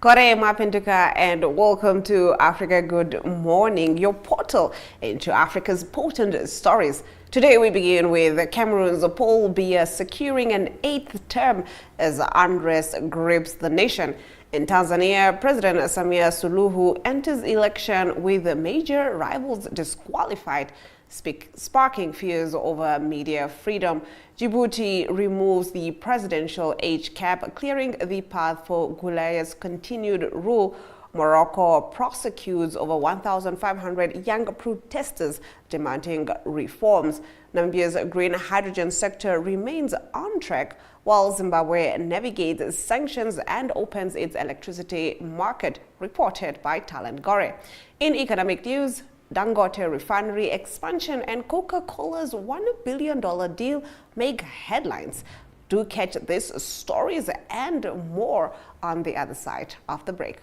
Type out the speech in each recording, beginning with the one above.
Kore Mapinduka and welcome to Africa Good Morning, your portal into Africa's potent stories. Today we begin with Cameroon's Paul Biya securing an 8th term as unrest grips the nation. In Tanzania, President Samia Suluhu enters election with major rivals disqualified, sparking fears over media freedom. Djibouti removes the presidential age cap, clearing the path for Guelleh's continued rule. Morocco prosecutes over 1,500 young protesters demanding reforms. Namibia's green hydrogen sector remains on track, while Zimbabwe navigates sanctions and opens its electricity market, reported by Talent Gore. In economic news, Dangote refinery expansion and Coca-Cola's $1 billion deal make headlines. Do catch these stories and more on the other side of the break.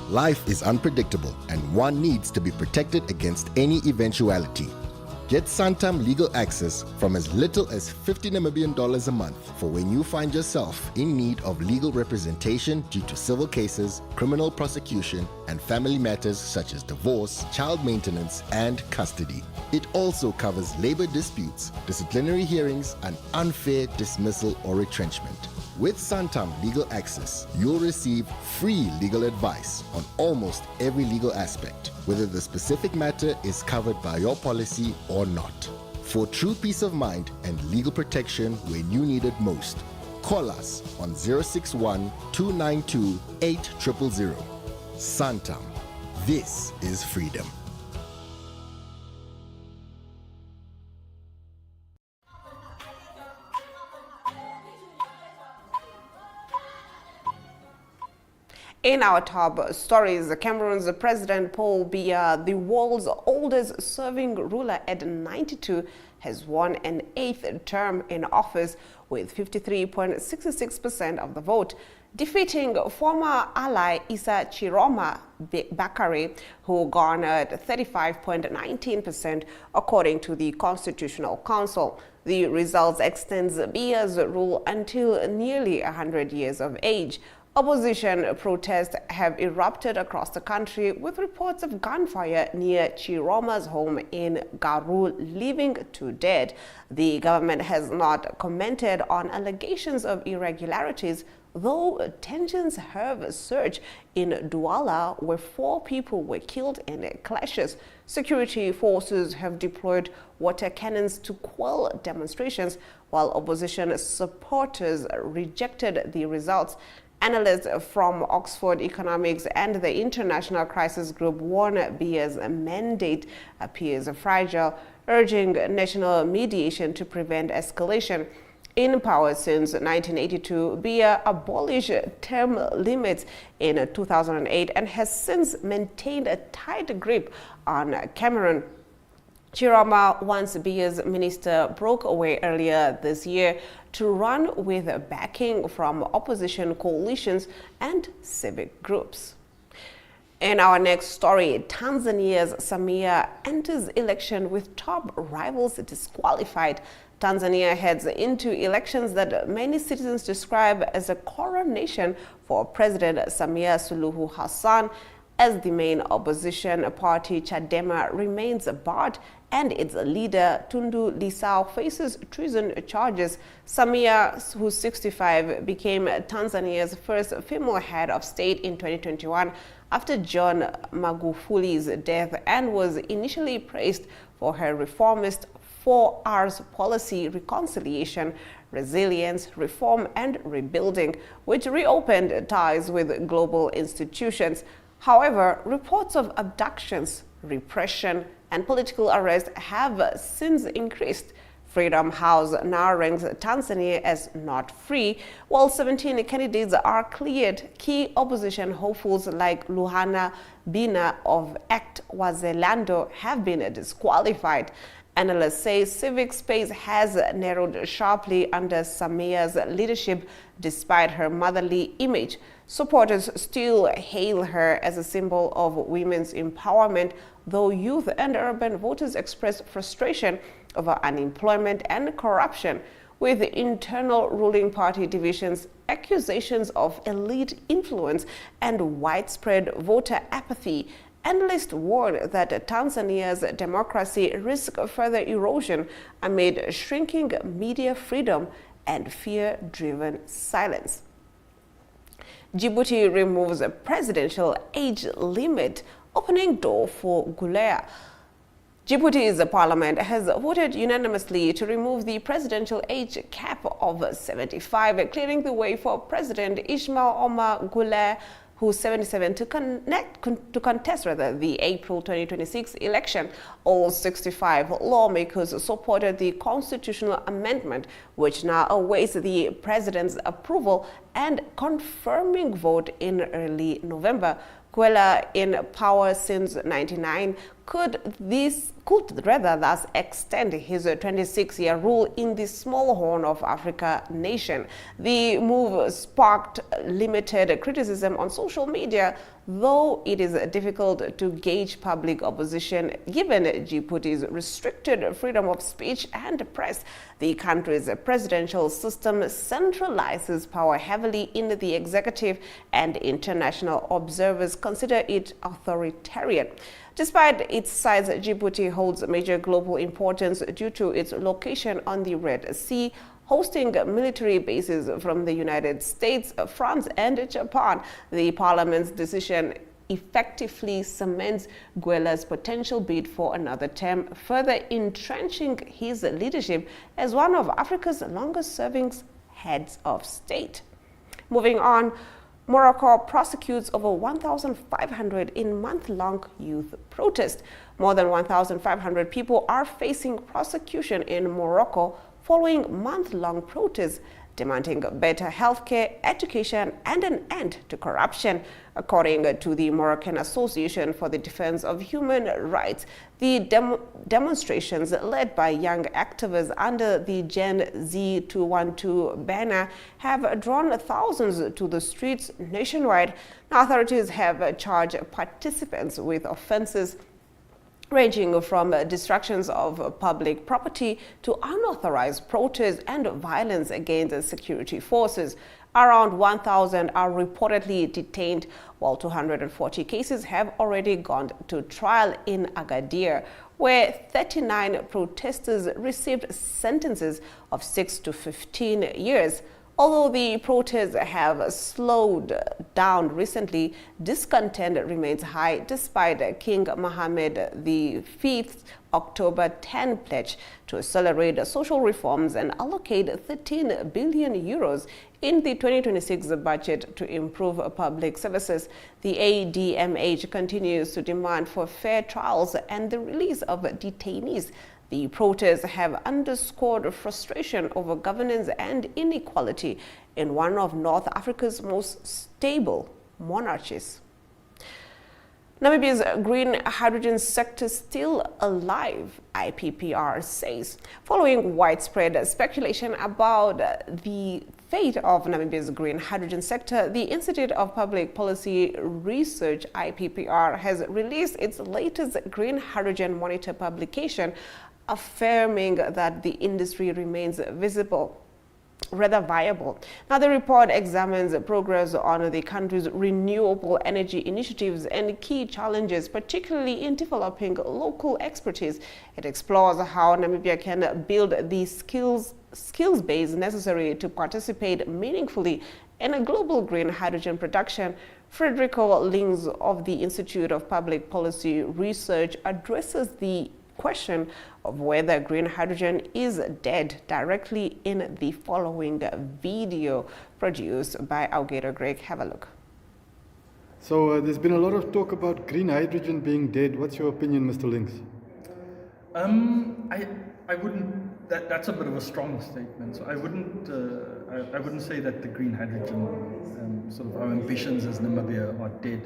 Life is unpredictable and one needs to be protected against any eventuality. Get Santam legal access from as little as 50 Namibian dollars a month for when you find yourself in need of legal representation due to civil cases, criminal prosecution, and family matters such as divorce, child maintenance, and custody. It also covers labor disputes, disciplinary hearings, and unfair dismissal or retrenchment. With Santam Legal Access, you'll receive free legal advice on almost every legal aspect, whether the specific matter is covered by your policy or not. For true peace of mind and legal protection when you need it most, call us on 061 292 8000. Santam. This is freedom. In our top stories, Cameroon's President Paul Biya, the world's oldest serving ruler at 92, has won an 8th term in office with 53.66% of the vote, defeating former ally Issa Chiroma Bakary, who garnered 35.19%, according to the Constitutional Council. The results extends Biya's rule until nearly 100 years of age. Opposition protests have erupted across the country, with reports of gunfire near Chiroma's home in Garu, leaving 2 dead. The government has not commented on allegations of irregularities, though tensions have surged in Douala, where 4 people were killed in clashes. Security forces have deployed water cannons to quell demonstrations, while opposition supporters rejected the results. Analysts from Oxford Economics and the International Crisis Group warn Biya's mandate appears fragile, urging national mediation to prevent escalation. In power since 1982, Biya abolished term limits in 2008 and has since maintained a tight grip on Cameroon. Chiroma, once Biya's minister, broke away earlier this year to run with backing from opposition coalitions and civic groups. In our next story, Tanzania's Samia enters election with top rivals disqualified. Tanzania heads into elections that many citizens describe as a coronation for President Samia Suluhu Hassan, as the main opposition party Chadema remains barred and its leader Tundu Lissu faces treason charges. Samia, who's 65, became Tanzania's first female head of state in 2021 after John Magufuli's death, and was initially praised for her reformist 4Rs policy: reconciliation, resilience, reform, and rebuilding, which reopened ties with global institutions. However, reports of abductions, repression, and political arrest have since increased. Freedom House now ranks Tanzania as not free, while 17 candidates are cleared. Key opposition hopefuls like Luhana Bina of ACT Wazalendo have been disqualified. Analysts say civic space has narrowed sharply under Samia's leadership, despite her motherly image. Supporters still hail her as a symbol of women's empowerment, though youth and urban voters express frustration over unemployment and corruption. with internal ruling party divisions, accusations of elite influence, and widespread voter apathy. Analysts warn that Tanzania's democracy risks further erosion amid shrinking media freedom and fear-driven silence. Djibouti removes a presidential age limit, opening door for Guelleh. Djibouti's parliament has voted unanimously to remove the presidential age cap of 75, clearing the way for President Ismail Omar Guelleh, who's 77, to contest the April 2026 election. All 65 lawmakers supported the constitutional amendment, which now awaits the president's approval and confirming vote in early November. Guelleh, in power since 1999, could thus extend his 26-year rule in the small Horn of Africa nation. The move sparked limited criticism on social media, though it is difficult to gauge public opposition given Djibouti's restricted freedom of speech and press. The country's presidential system centralizes power heavily in the executive, and international observers consider it authoritarian. Despite its size, Djibouti holds major global importance due to its location on the Red Sea, hosting military bases from the United States, France, and Japan. The parliament's decision effectively cements Guelleh's potential bid for another term, further entrenching his leadership as one of Africa's longest-serving heads of state. Moving on, Morocco prosecutes over 1,500 in month-long youth protest. More than 1,500 people are facing prosecution in Morocco following month-long protests demanding better healthcare, education, and an end to corruption. According to the Moroccan Association for the Defense of Human Rights, the demonstrations led by young activists under the Gen Z212 banner have drawn thousands to the streets nationwide. Authorities have charged participants with offenses ranging from destructions of public property to unauthorized protests and violence against security forces. Around 1,000 are reportedly detained, while 240 cases have already gone to trial in Agadir, where 39 protesters received sentences of 6 to 15 years. Although the protests have slowed down recently, discontent remains high despite King Mohammed V's October 10 pledge to accelerate social reforms and allocate 13 billion euros in the 2026 budget to improve public services. The ADMH continues to demand for fair trials and the release of detainees. The protests have underscored frustration over governance and inequality in one of North Africa's most stable monarchies. Namibia's green hydrogen sector still alive, IPPR says. Following widespread speculation about the fate of Namibia's green hydrogen sector, the Institute of Public Policy Research, IPPR, has released its latest green hydrogen monitor publication, affirming that the industry remains viable. Now, the report examines progress on the country's renewable energy initiatives and key challenges, particularly in developing local expertise. It explores how Namibia can build the skills base necessary to participate meaningfully in a global green hydrogen production. Frederico Lings of the Institute of Public Policy Research addresses the question of whether green hydrogen is dead directly in the following video produced by Algator Greg. Have a look. So there's been a lot of talk about green hydrogen being dead. What's your opinion, Mr. Links? I wouldn't. That's a bit of a strong statement. So I wouldn't say that the green hydrogen sort of our ambitions as Namibia are dead.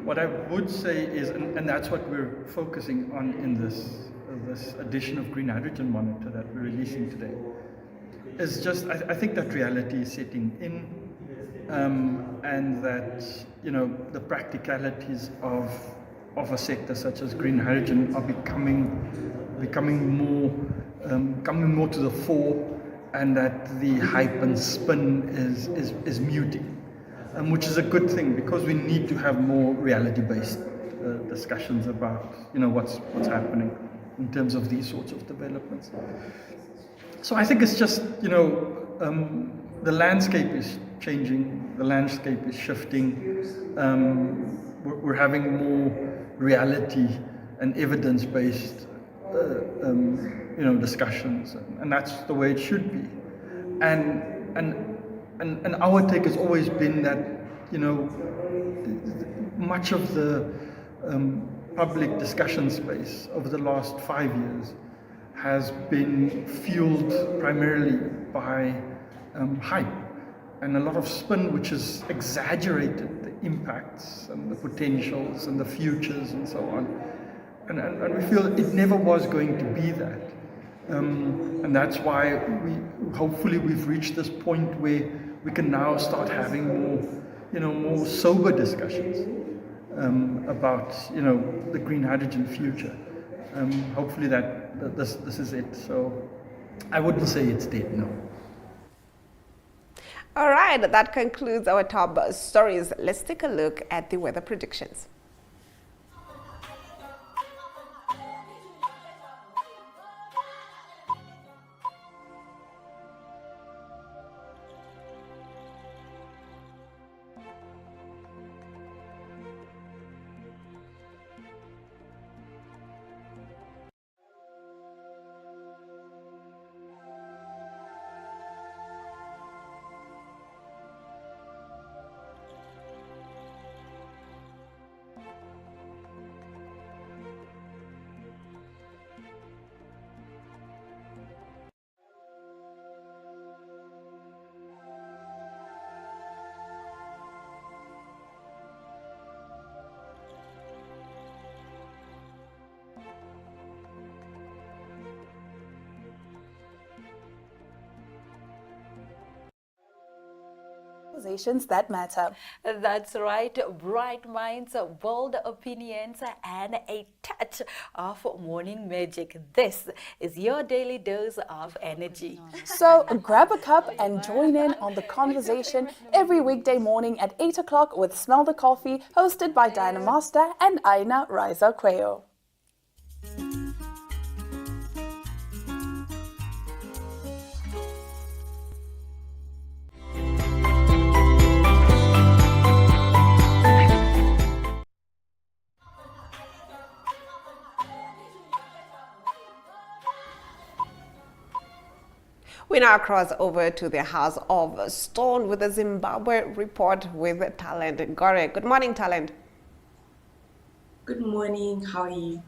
What I would say is, and that's what we're focusing on in this edition of Green Hydrogen Monitor that we're releasing today, is just I think that reality is setting in, and that the practicalities of a sector such as green hydrogen are becoming more to the fore, and that the hype and spin is muting, which is a good thing because we need to have more reality-based discussions about what's happening in terms of these sorts of developments. So I think it's just the landscape is changing, the landscape is shifting. We're having more reality and evidence-based discussions, and that's the way it should be. And our take has always been that much of the public discussion space over the last 5 years has been fueled primarily by hype and a lot of spin, which has exaggerated the impacts and the potentials and the futures and so on. And we feel it never was going to be that. And that's why hopefully we've reached this point where we can now start having more sober discussions about the green hydrogen future. Hopefully this is it. So I wouldn't say it's dead, no. All right, that concludes our top stories. Let's take a look at the weather predictions. Conversations that matter. That's right. Bright minds, bold opinions, and a touch of morning magic. This is your daily dose of energy. So grab a cup and join in on the conversation every weekday morning at 8 o'clock with Smell the Coffee, hosted by Diana Master and Aina Riza Quayo. We now cross over to the House of Stone with the Zimbabwe report with Talent Gore. Good morning, Talent. Good morning. How are you?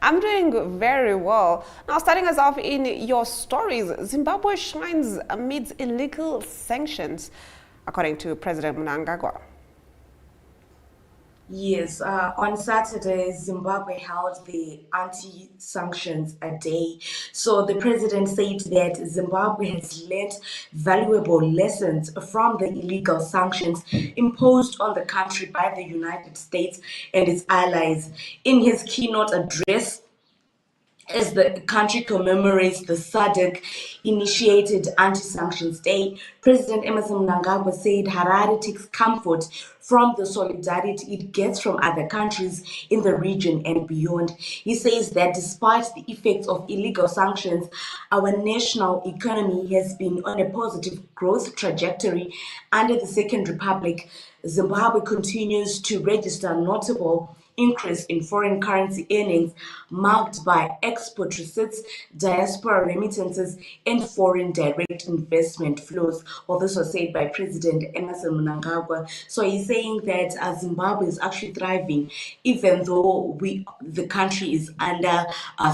I'm doing very well. Now, starting us off in your stories, Zimbabwe shines amidst illegal sanctions, according to President Mnangagwa. Yes, on Saturday, Zimbabwe held the anti-sanctions day. So the president said that Zimbabwe has learned valuable lessons from the illegal sanctions imposed on the country by the United States and its allies. In his keynote address, as the country commemorates the SADC-initiated Anti-Sanctions Day, President Emerson Mnangagwa said Harare takes comfort from the solidarity it gets from other countries in the region and beyond. He says that despite the effects of illegal sanctions, our national economy has been on a positive growth trajectory. Under the Second Republic, Zimbabwe continues to register notable increase in foreign currency earnings marked by export receipts, diaspora remittances, and foreign direct investment flows. Well, this was said by President Emerson Mnangagwa. So he's saying that Zimbabwe is actually thriving, even though the country is under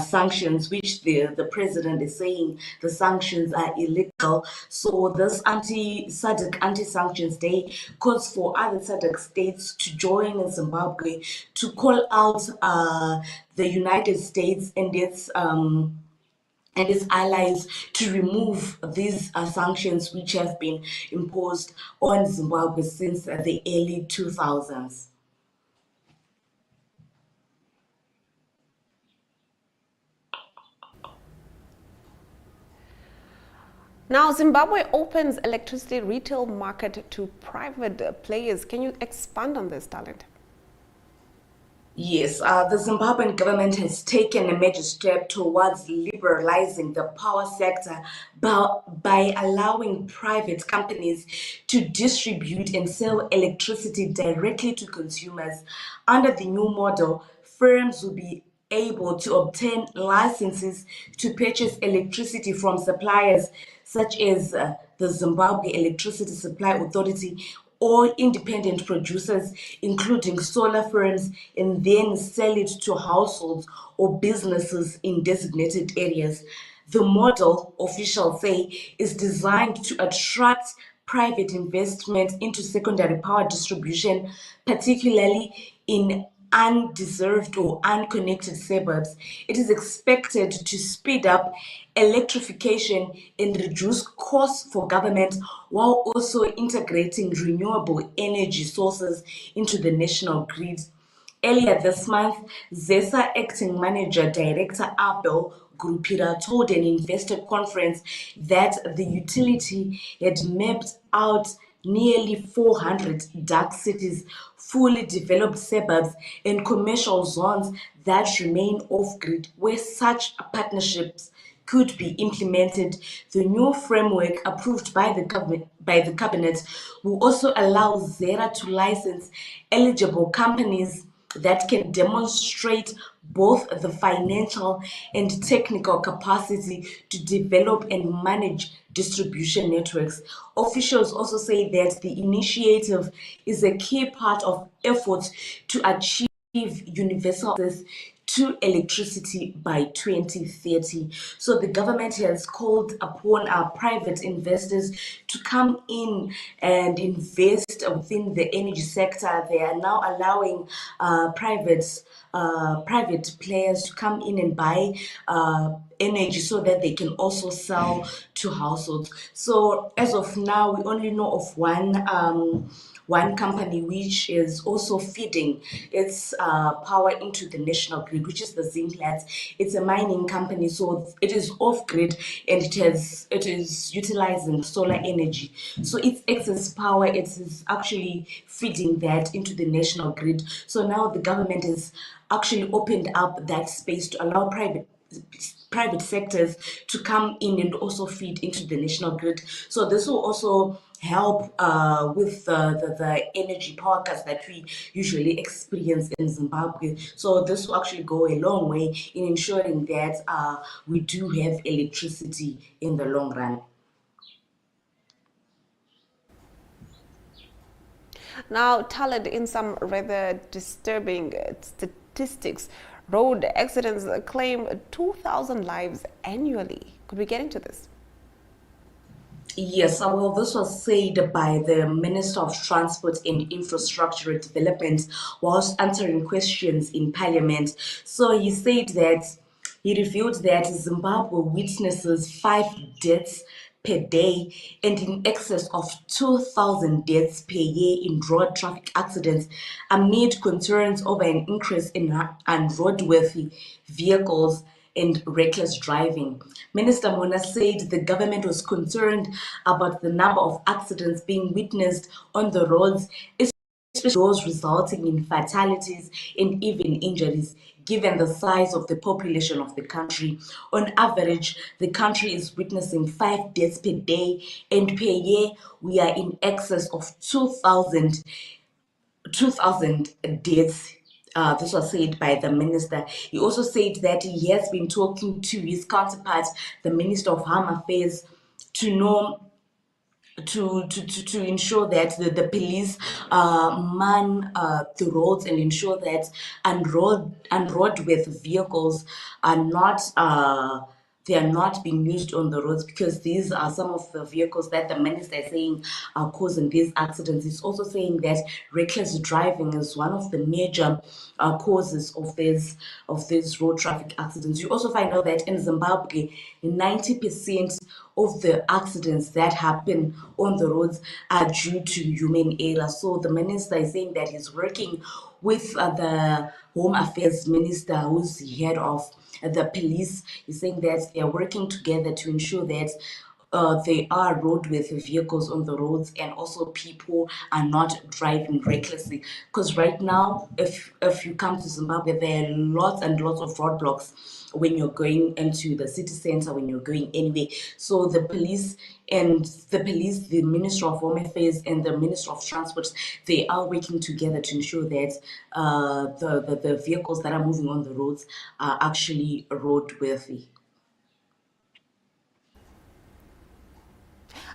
sanctions, which the president is saying the sanctions are illegal. So this SADC anti-sanctions day calls for other SADC states to join in Zimbabwe to call out the United States and its allies to remove these sanctions which have been imposed on Zimbabwe since the early 2000s. Now, Zimbabwe opens electricity retail market to private players. Can you expand on this, Talent? Yes, the Zimbabwean government has taken a major step towards liberalizing the power sector by allowing private companies to distribute and sell electricity directly to consumers. Under the new model, firms will be able to obtain licenses to purchase electricity from suppliers such as the Zimbabwe Electricity Supply Authority or independent producers, including solar firms, and then sell it to households or businesses in designated areas. The model, officials say, is designed to attract private investment into secondary power distribution, particularly in undeserved or unconnected suburbs. It is expected to speed up electrification and reduce costs for government while also integrating renewable energy sources into the national grid. Earlier this month, ZESA acting manager director Abel Grupira told an investor conference that the utility had mapped out nearly 400 dark cities, fully developed suburbs, and commercial zones that remain off-grid, where such partnerships could be implemented. The new framework approved by the cabinet will also allow ZERA to license eligible companies that can demonstrate both the financial and technical capacity to develop and manage distribution networks. Officials also say that the initiative is a key part of efforts to achieve universal access to electricity by 2030. So the government has called upon our private investors to come in and invest within the energy sector. They are now allowing private players to come in and buy energy so that they can also sell to households. So as of now, we only know of one company which is also feeding its power into the national grid, which is the Zimplat. It's a mining company, so it is off grid and it is utilizing solar energy. So its excess power, it is actually feeding that into the national grid. So now the government has actually opened up that space to allow private sectors to come in and also feed into the national grid. So this will also help with the energy power cuts that we usually experience in Zimbabwe. So this will actually go a long way in ensuring that we do have electricity in the long run. Now, Talent, in some rather disturbing statistics, road accidents claim 2,000 lives annually. Could we get into this? Yes, well, this was said by the Minister of Transport and Infrastructure Development whilst answering questions in Parliament. So he said that he revealed that Zimbabwe witnesses 5 deaths per day and in excess of 2,000 deaths per year in road traffic accidents amid concerns over an increase in unroadworthy vehicles and reckless driving. Minister Mona said the government was concerned about the number of accidents being witnessed on the roads, especially those resulting in fatalities and even injuries, given the size of the population of the country. On average, the country is witnessing 5 deaths per day, and per year, we are in excess of 2,000 deaths. This was said by the minister. He also said that he has been talking to his counterpart, the Minister of Home Affairs, to know to ensure that the police man the roads and ensure that unroadworthy vehicles are not they are not being used on the roads, because these are some of the vehicles that the minister is saying are causing these accidents. He's also saying that reckless driving is one of the major causes of these road traffic accidents. You also find out that in Zimbabwe, 90% of the accidents that happen on the roads are due to human error. So the minister is saying that he's working with the Home Affairs Minister, who's head of the police. He's saying that they are working together to ensure that there are roadworthy vehicles on the roads, and also people are not driving recklessly. Because right now, if you come to Zimbabwe, there are lots and lots of roadblocks when you're going into the city center, when you're going anywhere. So the police, the Minister of Home Affairs and the Minister of Transport, they are working together to ensure that the vehicles that are moving on the roads are actually roadworthy.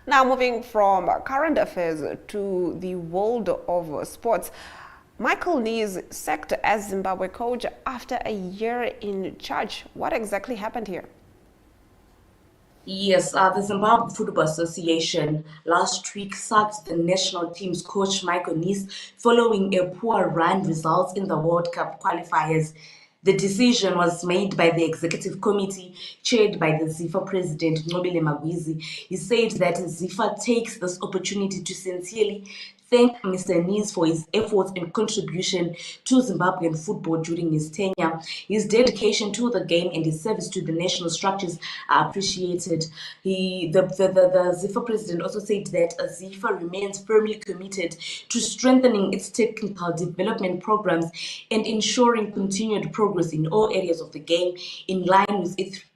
Now moving from current affairs to the world of sports. Michael Nees sacked as Zimbabwe coach after a year in charge. What exactly happened here? Yes, the Zimbabwe Football Association last week sacked the national team's coach Michael Nees following a poor run results in the World Cup qualifiers. The decision was made by the executive committee chaired by the ZIFA president, Nobile Magwizi. He said that ZIFA takes this opportunity to sincerely thank Mr. Nees for his efforts and contribution to Zimbabwean football during his tenure. His dedication to the game and his service to the national structures are appreciated. The ZIFA president also said that ZIFA remains firmly committed to strengthening its technical development programs and ensuring continued progress in all areas of the game in line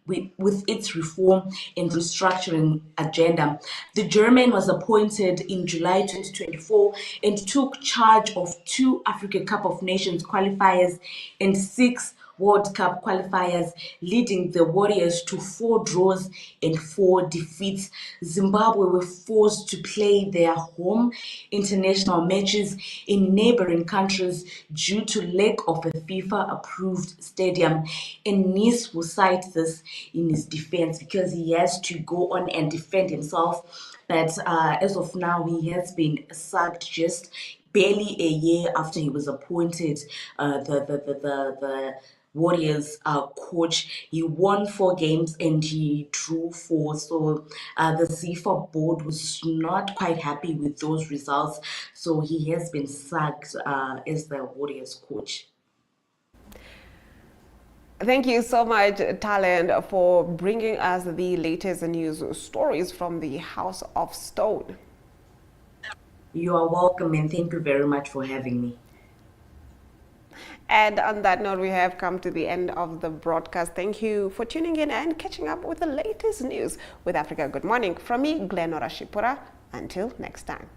with its reform and restructuring agenda. The German was appointed in July 2024 and took charge of 2 Africa Cup of Nations qualifiers and 6 World Cup qualifiers, leading the Warriors to 4 draws and 4 defeats. Zimbabwe were forced to play their home international matches in neighboring countries due to lack of a FIFA-approved stadium. And Nees will cite this in his defense because he has to go on and defend himself. But as of now, he has been sacked just barely a year after he was appointed the Warriors coach. He won 4 games and he drew 4. So the ZIFA board was not quite happy with those results. So he has been sacked as the Warriors coach. Thank you so much, Talent, for bringing us the latest news stories from the House of Stone. You are welcome, and thank you very much for having me. And on that note, we have come to the end of the broadcast. Thank you for tuning in and catching up with the latest news with Africa Good Morning. From me, Glenora Shipura. Until next time.